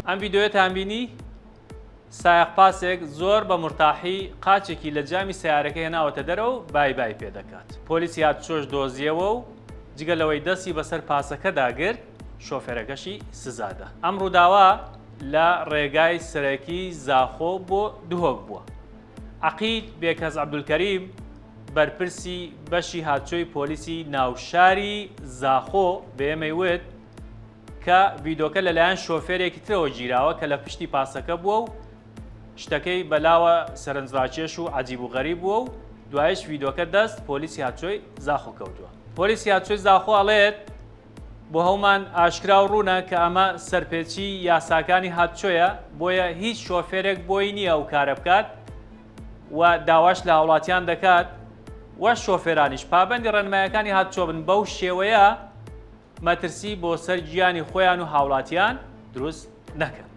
ئەم ڤیدۆیەتان بینی سایق پاسێک زۆر بە مرتاحی قاچێکی لە جامی سیارەکە هێناوەتە دەرەوە بای پێ دەکات. پۆلیسی هاتوچۆش دۆزیەوە و جگە لەوەی دەستی بەسەر پاسەکەدا گرت شۆفێرەکەشی سزادە. ئەم ڕووداوە لە ڕێگای سەرەکی زاخۆ بۆ دوهۆک بووە. عەقید بێکەس عەبدولکەریم بەرپرسی بەشی هاتوچۆی پۆلیسی ناوشاری زاخۆ بەێمەی وت کە ڤیدۆکە لەلایەن شۆفێرێکی ترەوە گیراوە کە لە پشتی پاسەکە بووە و شتەکەی بەلاوە سەرنجڕاکێش و عەجیب و غەریب بووە و دوایش ڤیدۆکە دەست پۆلیسی هاتوچۆی زاخۆ کەوتووە. پۆلیسی هاتوچۆی زاخۆ ئەڵێت بۆ هەومان ئاشکرا و ڕوونە کە ئەمە سەرپێچی یاساکانی هاتوچۆیە بۆیە هیچ شۆفێرێک بۆی نییە ئەو کارە بکات و داواش لە هاوڵاتیان دەکات وە شۆفێرانیش پابەندی ڕێنماییەکانی هاتوچۆ بن بەو شێوەیە مەترسی بۆ سەر گیانی خۆیان و هاوڵاتیان دروست نەکەن.